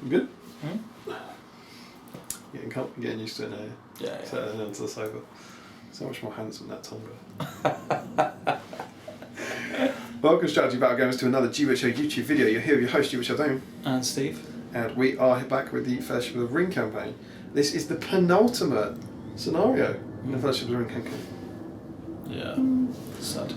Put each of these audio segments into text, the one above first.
You good? Getting used to it now. Yeah. Settling onto the sofa. So much more handsome that Tonga. Welcome, Strategy Battle Gamers, to another GBHL YouTube video. You're here with your host, GBHL Damien. And Steve. And we are back with the Fellowship of the Ring campaign. This is the penultimate scenario in the Fellowship of the Ring campaign. Yeah. Sad.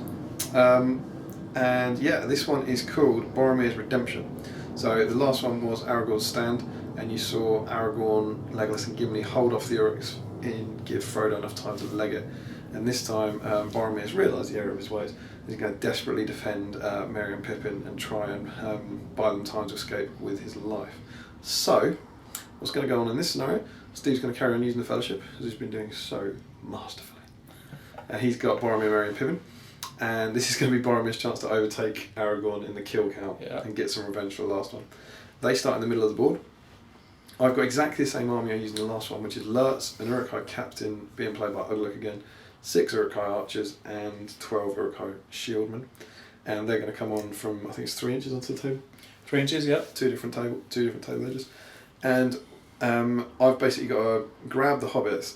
And yeah, this one is called Boromir's Redemption. So the last one was Aragorn's Stand, and you saw Aragorn, Legolas and Gimli hold off the Uruks and give Frodo enough time to leg it. And this time Boromir has realised the error of his ways. He's going to desperately defend Merry and Pippin and try and buy them time to escape with his life. So, what's going to go on in this scenario? Steve's going to carry on using the Fellowship, as he's been doing so masterfully. He's got Boromir, Merry and Pippin. And this is going to be Boromir's chance to overtake Aragorn in the kill count and get some revenge for the last one. They start in the middle of the board. I've got exactly the same army I used in the last one, which is Lurtz, an Uruk-hai captain being played by Uruk again, 6 Uruk-hai archers and 12 Uruk-hai shieldmen. And they're going to come on from, I think it's 3 inches onto the table. 3 inches, yeah. Two different table edges. And I've basically got to grab the hobbits,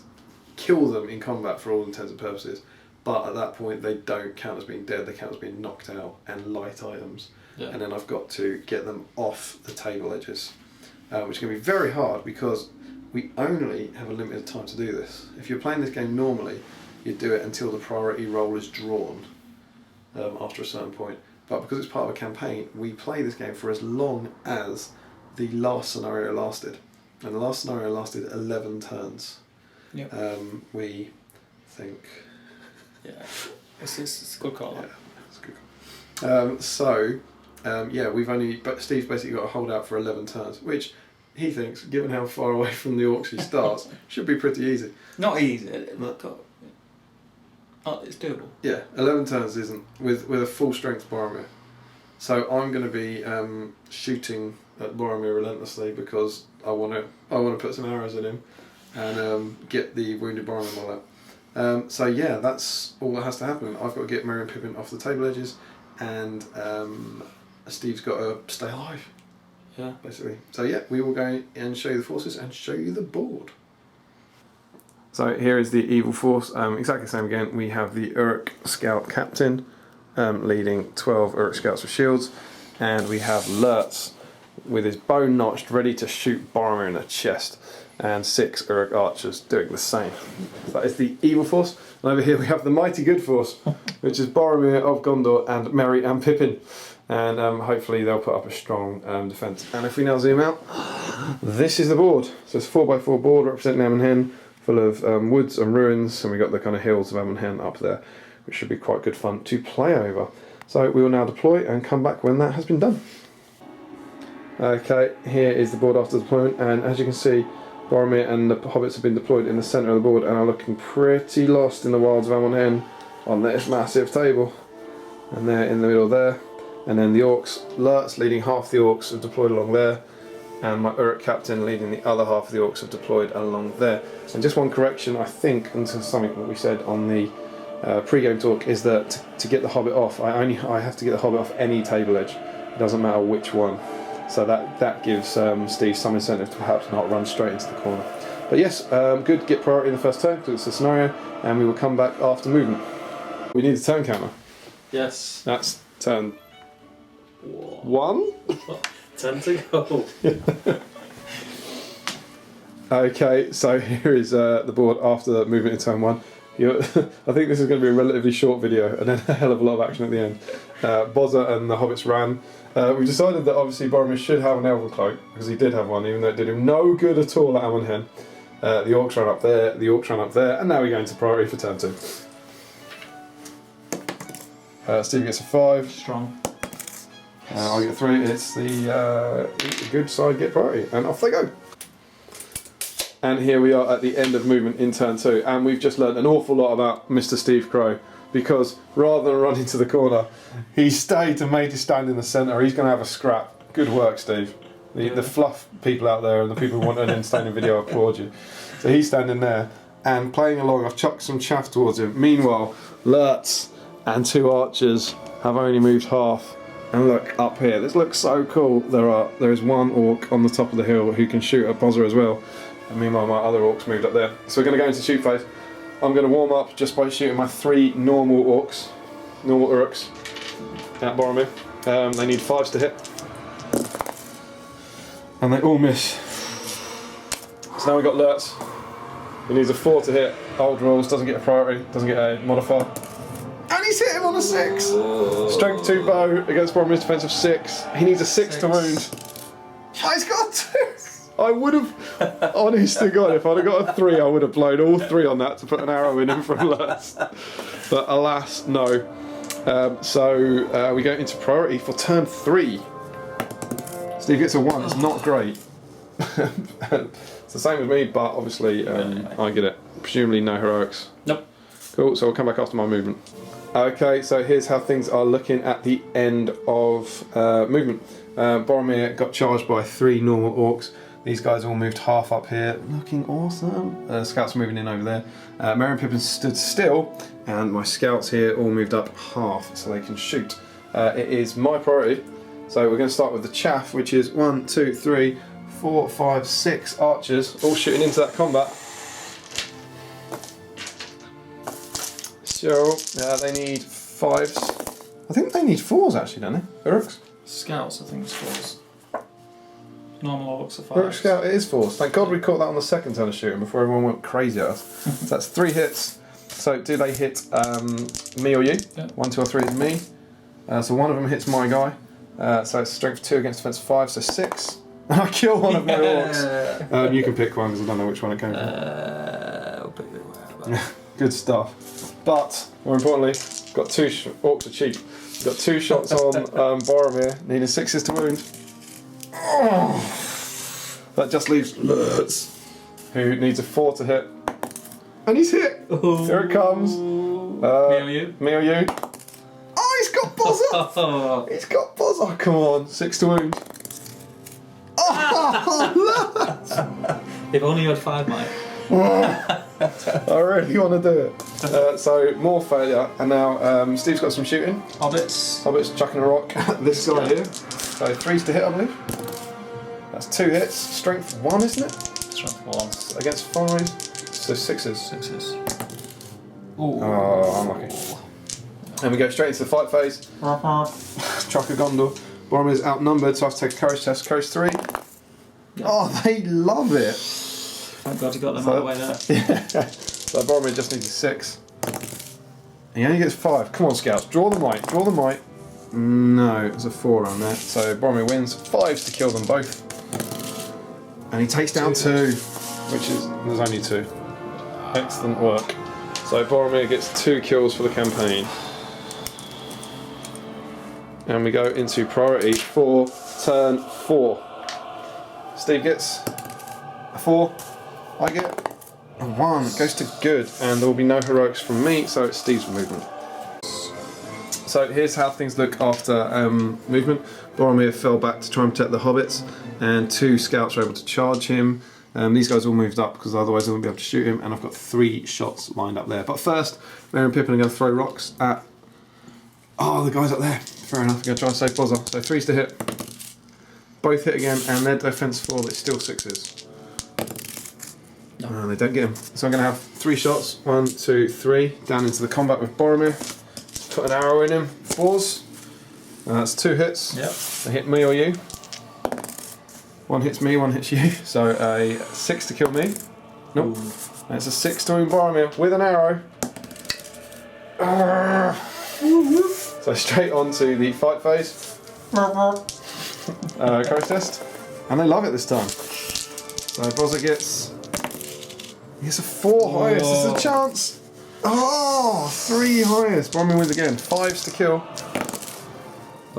kill them in combat for all intents and purposes. But at that point, they don't count as being dead, they count as being knocked out and light items. Yeah. And then I've got to get them off the table edges, which is going to be very hard because we only have a limited time to do this. If you're playing this game normally, you do it until the priority roll is drawn after a certain point. But because it's part of a campaign, we play this game for as long as the last scenario lasted. And the last scenario lasted 11 turns. Yep. We think... Yeah, it's a good call. Yeah, it's a good call. Yeah, but Steve's basically got to hold out for 11 turns, which he thinks, given how far away from the orcs he starts, should be pretty easy. Not easy, but it's doable. Yeah, 11 turns isn't, with a full strength Boromir. So I'm going to be shooting at Boromir relentlessly because I want to put some arrows at him and get the wounded Boromir all out. So yeah, that's all that has to happen. I've got to get Merry and Pippin off the table edges, and Steve's got to stay alive. Yeah. Basically. So yeah, we will go and show you the forces and show you the board. So here is the evil force. Exactly the same again. We have the Uruk Scout Captain leading 12 Uruk Scouts with shields, and we have Lurtz with his bow notched, ready to shoot Boromir in the chest. And 6 Uruk archers doing the same. So that is the evil force. And over here we have the mighty good force, which is Boromir of Gondor and Merry and Pippin. And hopefully they'll put up a strong defence. And if we now zoom out, this is the board. So it's a 4x4 board representing Amon-Hen, full of woods and ruins, and we've got the kind of hills of Amon-Hen up there, which should be quite good fun to play over. So we will now deploy and come back when that has been done. Okay, here is the board after deployment, and as you can see, Boromir and the hobbits have been deployed in the centre of the board and are looking pretty lost in the wilds of Amon-Hen on this massive table. And they're in the middle there. And then the orcs, Lurtz leading half the orcs have deployed along there. And my Uruk captain leading the other half of the orcs have deployed along there. And just one correction, I think, and something that we said on the pre-game talk, is that to get the hobbit off, I have to get the hobbit off any table edge. It doesn't matter which one. So that gives Steve some incentive to perhaps not run straight into the corner. But yes, good to get priority in the first turn because it's a scenario, and we will come back after movement. We need a turn counter. Yes. That's turn 1? 10 to go. Okay, so here is the board after the movement in turn 1. I think this is going to be a relatively short video and then a hell of a lot of action at the end. Bozza and the hobbits ran. We've decided that obviously Boromir should have an elven cloak, because he did have one, even though it did him no good at all at Amon-Hen. The orcs ran up there, the orcs ran up there, and now we're going to priority for turn 2. Steve gets a 5. Strong. I get a 3. It's the good side get priority, and off they go. And here we are at the end of movement in turn 2, and we've just learned an awful lot about Mr. Steve Crow, because rather than run into the corner, he stayed and made his stand in the centre. He's going to have a scrap. Good work, Steve. The fluff people out there and the people who want an entertaining video applaud you. So he's standing there and playing along. I've chucked some chaff towards him. Meanwhile, Lurtz and 2 archers have only moved half, And look up here, this looks so cool. There is one orc on the top of the hill who can shoot at Bozza as well. And meanwhile my other orcs moved up there. So we're going to go into shoot phase. I'm going to warm up just by shooting my 3 normal orcs, normal Uruks, at Boromir. They need 5s to hit. And they all miss. So now we've got Lurtz. He needs a 4 to hit. Old rules, doesn't get a priority, doesn't get a modifier. And he's hit him on a 6! Whoa. Strength 2 bow against Boromir's defensive 6. He needs a 6 to wound. Oh, he's got 2! I would have, honest to God, if I'd have got a 3, I would have blown all 3 on that to put an arrow in him from Lurtz. But alas, no. So we go into priority for turn 3. Steve gets a 1, it's not great. It's the same as me, but obviously I get it. Presumably no heroics. Nope. Cool, so we'll come back after my movement. Okay, so here's how things are looking at the end of movement. Boromir got charged by 3 normal orcs. These guys all moved half up here, looking awesome. Scouts moving in over there. Merry and Pippin stood still, and my scouts here all moved up half so they can shoot. It is my priority, so we're going to start with the chaff, which is 1, 2, 3, 4, 5, 6 archers, all shooting into that combat. So they need 5s. I think they need 4s actually, don't they? Uruks? Scouts, I think it's 4s. Normal orcs are 5s. Uruk Scout, it is 4s. Thank God we caught that on the second turn of shooting before everyone went crazy at us. So that's 3 hits. So do they hit me or you? Yeah. 1, 2 or 3 is me. So one of them hits my guy. So it's strength 2 against defense 5, so 6. And I kill one of my orcs. You can pick one because I don't know which one it came from. I'll pick it. Good stuff. But more importantly, got 2 orcs are cheap. Got 2 shots on Boromir, needing 6s to wound. Oh, that just leaves Lurtz, who needs a 4 to hit. And he's hit! Ooh. Here it comes. Me or you? Me or you? Oh, he's got Bozza! He's got Bozza! Come on, 6 to wound. Oh, Lurtz! If only you had 5, mate. I really want to do it. So, more failure. And now Steve's got some shooting. Hobbits chucking a rock at this guy here. So 3s to hit, I believe. That's 2 hits. Strength 1, isn't it? Strength 1. Against 5. So 6s. 6s. Ooh. Oh, unlucky. And we go straight into the fight phase. Chuck a Gondor. Boromir's outnumbered, so I have to take a courage test. Courage 3. Yep. Oh, they love it. Thank God you got them out of the way there. Yeah. So Boromir just needs a 6. He only gets 5. Come on, scouts. Draw the might. Draw the might. No, there's a 4 on there. So Boromir wins. 5s to kill them both. And he takes down 2, which is... There's only 2. Excellent work. So Boromir gets 2 kills for the campaign. And we go into priority for turn 4. Steve gets a 4. I get a 1. It goes to good. And there will be no heroics from me, so it's Steve's movement. So here's how things look after movement. Boromir fell back to try and protect the hobbits, and 2 scouts were able to charge him. These guys all moved up because otherwise they wouldn't be able to shoot him, and I've got 3 shots lined up there. But first, Merry and Pippin are going to throw rocks at... Oh, the guys up there. Fair enough, I'm going to try and save Bozza. So 3s to hit. Both hit again, and their defense 4, but it's still 6s. No. And they don't get him. So I'm going to have 3 shots. 1, 2, 3. Down into the combat with Boromir. Put an arrow in him. 4s. That's 2 hits. Yep. They hit me or you. 1 hits me, 1 hits you. So a 6 to kill me. Nope. And it's a 6 to wound Boromir with an arrow. So straight on to the fight phase. Courage test. And they love it this time. So Bozza gets... He gets a 4 highest. This is a chance. Oh, 3 highest. Boromir wins again. 5s to kill.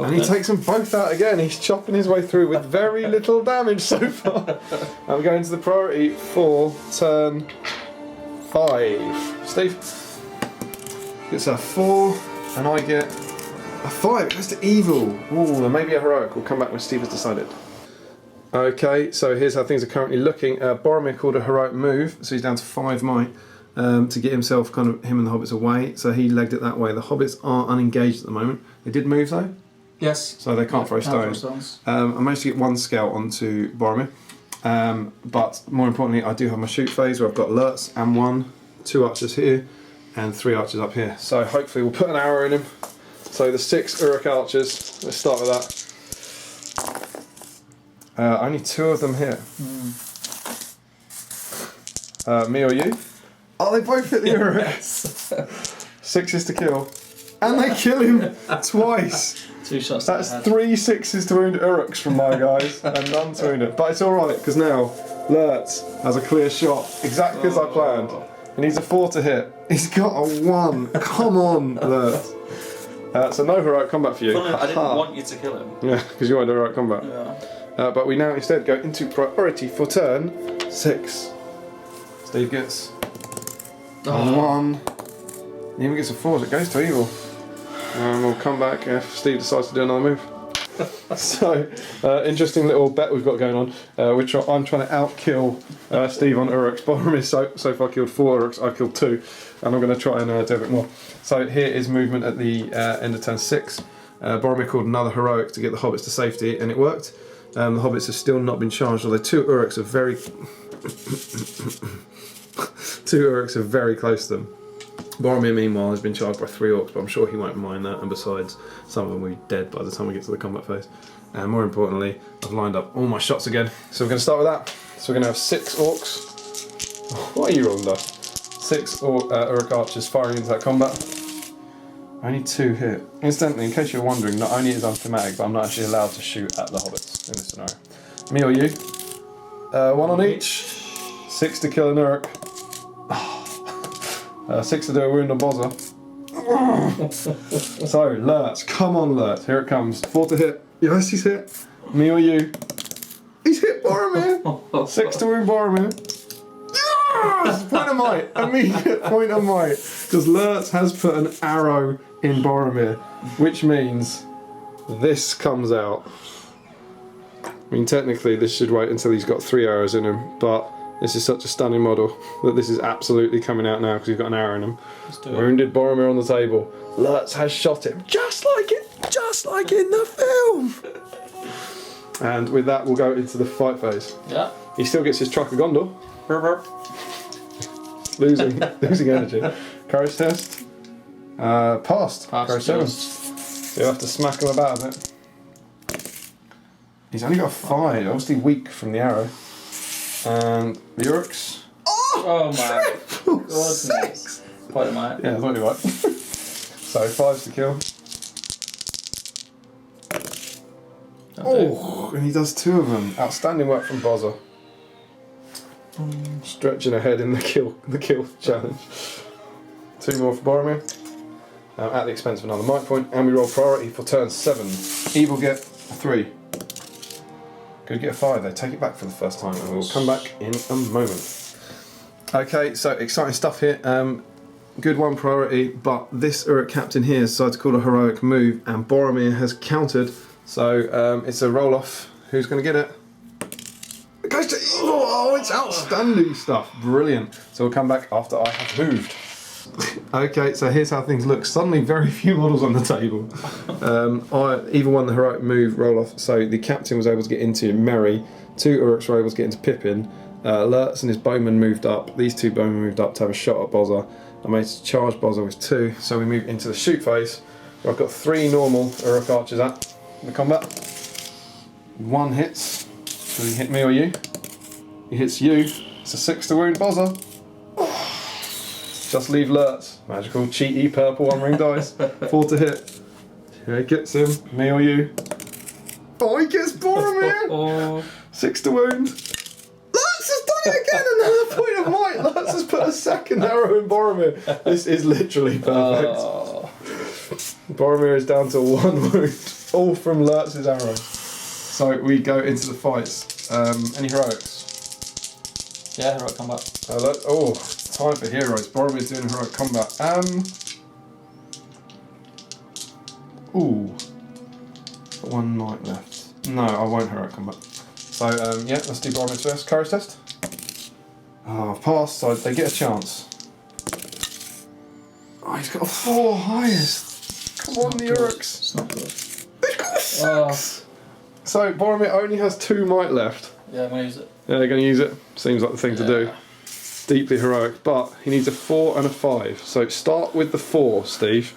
And he takes them both out again. He's chopping his way through with very little damage so far. I'm going to the priority for turn 5. Steve gets a 4, and I get a 5. It goes to evil. Ooh, there may be a heroic. We'll come back when Steve has decided. Okay, so here's how things are currently looking. Boromir called a heroic move, so he's down to 5 might. To get himself, him and the hobbits away, so he legged it that way. The hobbits are unengaged at the moment. They did move though. Yes. So they can't throw stones. I managed to get 1 scout onto Boromir. But more importantly, I do have my shoot phase where I've got Lurtz and 2 archers here, and 3 archers up here. So hopefully we'll put an arrow in him. So the 6 Uruk archers, let's start with that. Only 2 of them here. Me or you? Oh, they both hit the Uruk. Yes. 6 is to kill. And they kill him twice. 2 shots. That's 3 6s to wound Uruks from my guys, and none to wound it. But it's alright, because now Lurtz has a clear shot, exactly as I planned. He needs a 4 to hit. He's got a 1. Come on, Lurtz. So no heroic combat for you. I didn't want you to kill him. Yeah, because you wanted heroic combat. Yeah. But we now instead go into priority for turn 6. Steve gets a 1. He even gets a 4 as it goes to evil. And we'll come back if Steve decides to do another move. So, interesting little bet we've got going on. I'm trying to outkill Steve on Uruks. Boromir so far killed 4 Uruks, I've killed 2. And I'm going to try and do a bit more. So here is movement at the end of turn 6. Boromir called another heroic to get the hobbits to safety, and it worked. The hobbits have still not been charged, although 2 Uruks are very... 2 Uruks are very close to them. Boromir, meanwhile, has been charged by 3 orcs, but I'm sure he won't mind that, and besides, some of them will be dead by the time we get to the combat phase. And more importantly, I've lined up all my shots again. So we're going to start with that. So we're going to have 6 orcs. What are you wrong, though? 6 Uruk archers firing into that combat. Only 2 hit. Incidentally, in case you're wondering, not only is unthematic, but I'm not actually allowed to shoot at the hobbits in this scenario. Me or you? 1 on each. 6 to kill an Uruk. 6 to do a wound on Bozza. So, Lurtz, come on Lurtz, here it comes. 4 to hit. Yes, he's hit. Me or you? He's hit Boromir. 6 to wound Boromir. Yes! Point of might. Immediate point of might. Because Lurtz has put an arrow in Boromir, which means this comes out. I mean, technically this should wait until he's got 3 arrows in him, but this is such a stunning model that this is absolutely coming out now because he's got an arrow in him. Wounded Boromir on the table. Lurtz has shot him just like in the film. And with that, we'll go into the fight phase. Yeah. He still gets his truck of Gondor. losing energy. Courage test. Passed. Courage 7. So you'll have to smack him about a bit. He's only got a 5. Obviously weak from the arrow. And the Uruks. Oh my goodness. Quite a might. Yeah, I thought you were right. So 5's to kill. Oh, and he does 2 of them. Outstanding work from Bozza. Stretching ahead in the kill challenge. 2 more for Boromir. At the expense of another might point, and we roll priority for turn 7. Evil get a 3. Good get a 5. They take it back for the first time, and we'll come back in a moment. Okay, so exciting stuff here. Good 1 priority, but this Uruk captain here decided to call a heroic move, and Boromir has countered. So it's a roll off. Who's going to get it? It goes to evil. Oh, it's outstanding stuff. Brilliant. So we'll come back after I have moved. Okay, so here's how things look. Suddenly very few models on the table. I either won the heroic move roll off, so the captain was able to get into Merry, 2 Uruks were able to get into Pippin, Lurtz and his bowman moved up, these 2 bowmen moved up to have a shot at Bozza. I made to charge Bozza with 2, so we move into the shoot phase, where I've got 3 normal Uruk archers at the combat. 1 hits, so he hit me or you. He hits you, it's a 6 to wound Bozza. Just leave Lurtz. Magical, cheaty, purple 1-ring dice. 4 to hit. Here he gets him. Me or you? Oh, he gets Boromir! 6 to wound. Lurtz has done it again! Another point of might! Lurtz has put a 2nd arrow in Boromir. This is literally perfect. Boromir is down to 1 wound. All from Lurtz's arrow. So we go into the fights. Any heroics? Yeah, heroic combat. Time for heroes. Boromir's doing heroic combat. Got 1 knight left. No, I won't heroic combat. So yeah, let's do Boromir's first. Courage test. Oh, I've passed, so they get a chance. Oh, he's got a 4 highest. Come on, the Uruks. It's not good. He's got a 6! So Boromir only has 2 might left. Yeah, I'm going to use it. Yeah, they're going to use it. Seems like the thing to do. Deeply heroic, but he needs a 4 and a 5. So start with the 4, Steve.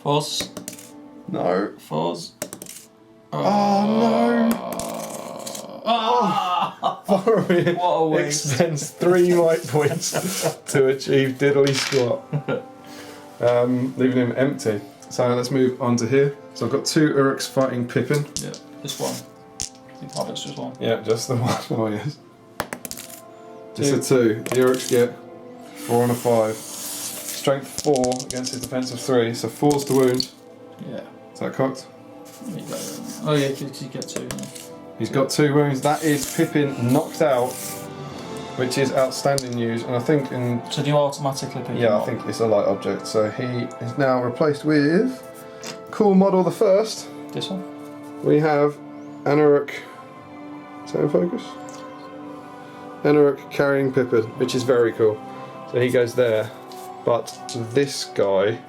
4s. No. 4s. Oh no! Boromir What a waste. expends 3 might points to achieve diddly squat, leaving him empty. So let's move on to here. So I've got 2 Uruks fighting Pippin. Yeah, this one. I think Hobbit's just one. Yeah, just the one. Oh yes. Just a 2. The Uruks get 4 and a 5. Strength 4 against his defense of 3. So 4's to wound. Yeah. Is that cocked? Oh yeah, you get 2. Yeah. He's got 2 wounds. That is Pippin knocked out, which is outstanding news. And I think in... So do you automatically pick him Yeah, up? I think it's a light object. So he is now replaced with cool model the first. This one? We have an Uruk. Is that in focus? An Uruk carrying Pippin, which is very cool. So he goes there. But this guy, you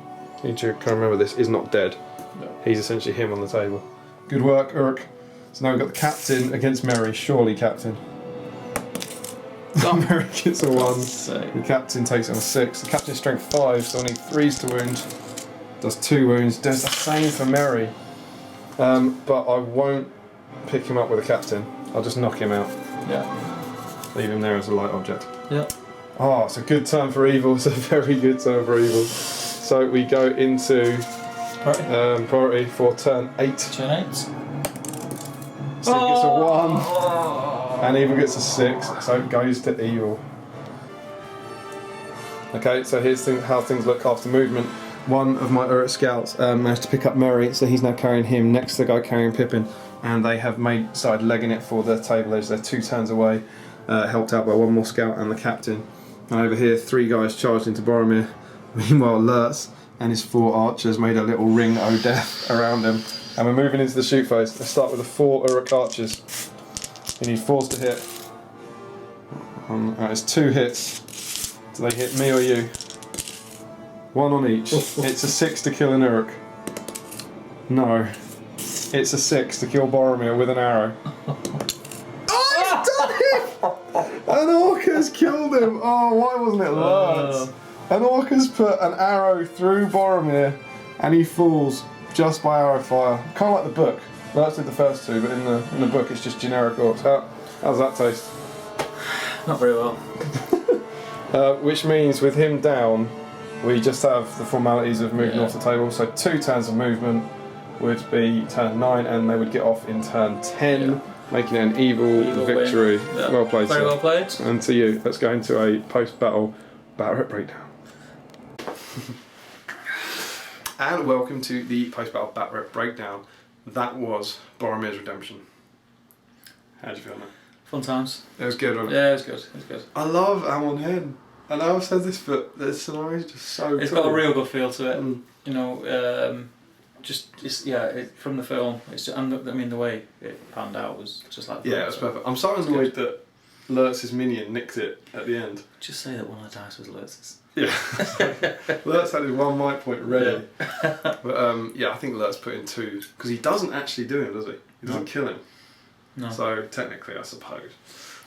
need to kind of remember this, is not dead. No. He's essentially him on the table. Good work, Uruk. So now we've got the captain against Merry. Surely, captain. Merry gets a 1. The captain takes it on a 6. The captain's strength 5, so only 3's to wound. Does 2 wounds. Does the same for Merry. But I won't pick him up with a captain. I'll just knock him out. Yeah. Leave him there as a light object. Yeah. Oh, it's a good turn for evil. It's a very good turn for evil. So we go into priority for turn 8. Turn 8. Steve gets a 1. And evil gets a 6. So it goes to evil. Okay, so here's how things look after movement. One of my Uruk scouts managed to pick up Merry, so he's now carrying him next to the guy carrying Pippin. And they have started legging it for the table edge. They're 2 turns away, helped out by 1 more scout and the captain. And over here, 3 guys charged into Boromir. Meanwhile, Lurtz and his 4 archers made a little ring o' death around him. And we're moving into the shoot phase. Let's start with the 4 Uruk archers. You need 4s to hit. It's 2 hits. Do they hit me or you? 1 on each. It's a 6 to kill an Uruk. No. It's a 6 to kill Boromir with an arrow. Oh, he's done it! An orc has killed him! Oh, why wasn't it Lurtz? An orc has put an arrow through Boromir and he falls just by arrow fire. Kind of like the book. Lurtz did the first 2, but in the book it's just generic orcs. How does that taste? Not very well. Which means with him down, we just have the formalities of moving off the table. So 2 turns of movement would be turn 9, and they would get off in turn 10, making it an evil victory. Yeah. Well played, Very sir. well played. And to you, let's go into a post-battle battle rep breakdown. And welcome to the post-battle battle rep breakdown. That was Boromir's redemption. How did you feel, man? Fun times. It was good, wasn't it? Yeah, it was good. It was good. I love Amon-Hen. I know I've said this, but the scenario is just so It's cool. got a real good feel to it. Mm. You know, from the film. The way it panned out was just like. Yeah, it was perfect. I'm so annoyed that Lurtz's minion nicked it at the end. Just say that one of the dice was Lurtz's. Yeah. Lurtz had his 1 might point ready. Yeah. But I think Lurtz put in 2, because he doesn't actually do him, does he? He doesn't kill him. No. So technically, I suppose.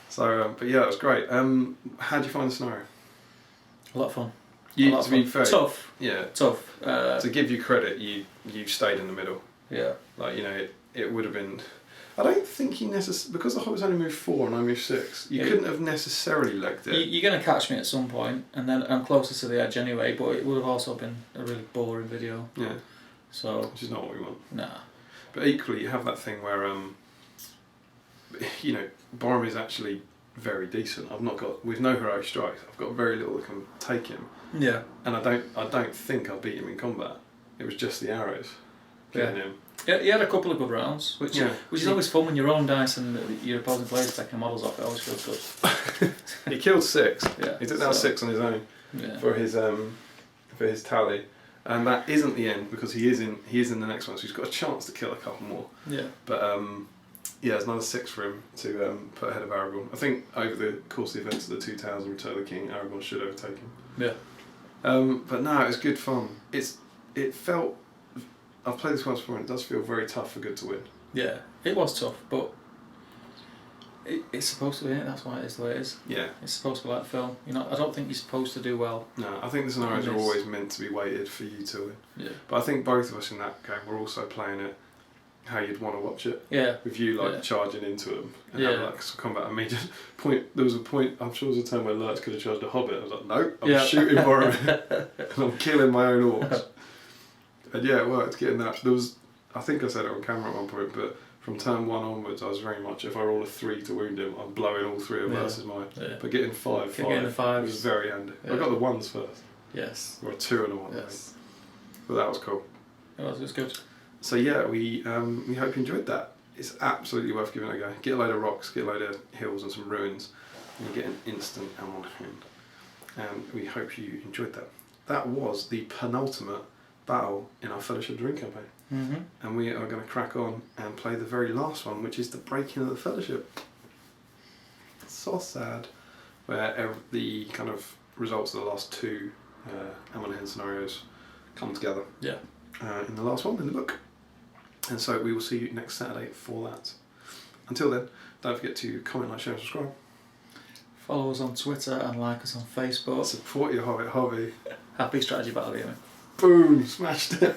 So, but yeah, it was great. How did you find the scenario? A lot of fun. To be fair, tough. Yeah. Tough. To give you credit, you stayed in the middle. Yeah. Like, you know, it would have been. I don't think you necessarily, because the Hobbits only moved 4 and I moved 6. You couldn't have necessarily legged it. You're going to catch me at some point, and then I'm closer to the edge anyway. But it would have also been a really boring video. Yeah. So. Which is not what we want. Nah. But equally, you have that thing where you know, Boromir's actually very decent. With no heroic strikes, I've got very little that can take him. Yeah. And I don't think I beat him in combat. It was just the arrows getting him. Yeah, he had a couple of good rounds, which is always fun when your own dice and your opposing players taking models off. It always feels good. He killed 6. Yeah. He took down 6 on his own for his tally, and that isn't the end, because he is in the next one, so he's got a chance to kill a couple more. Yeah. But there's another 6 for him to put ahead of Aragorn. I think over the course of the events of the 2 Towers and Return of the King, Aragorn should overtake him. Yeah. But no, it was good fun. It felt I've played this once before and it does feel very tough for good to win. Yeah, it was tough, but it's supposed to be, that's why it is the way it is. Yeah. It's supposed to be like film. You know, I don't think you're supposed to do well. No, I think the scenarios are always meant to be weighted for you to win. Yeah. But I think both of us in that game were also playing it how you'd want to watch it. Yeah. With you charging into them and Yeah. having like some combat. I mean, just there was a point, I'm sure there was a time where Lurtz could have charged a hobbit. I was like, no, I'm shooting Boromir and I'm killing my own orcs. And yeah, it worked getting that. I think I said it on camera at one point, but from turn 1 onwards, I was very much, if I roll a 3 to wound him, I'm blowing all 3 of versus mine. Yeah. But getting 5 was very handy. Yeah. I got the 1s first. Yes. Or a 2 and a 1. Yes. But that was cool. It was good. So yeah, we hope you enjoyed that. It's absolutely worth giving it a go. Get a load of rocks, get a load of hills and some ruins, and you get an instant Amon-Hen. And we hope you enjoyed that. That was the penultimate battle in our Fellowship of the Ring campaign. Mm-hmm. And we are going to crack on and play the very last one, which is the breaking of the Fellowship. It's so sad, where the kind of results of the last 2 Amon-Hen scenarios come together. Yeah. In the last one in the book. And so we will see you next Saturday for that. Until then, don't forget to comment, like, share and subscribe. Follow us on Twitter and like us on Facebook. Support your Hobbit hobby. Happy strategy battle gaming. Boom! Smashed it.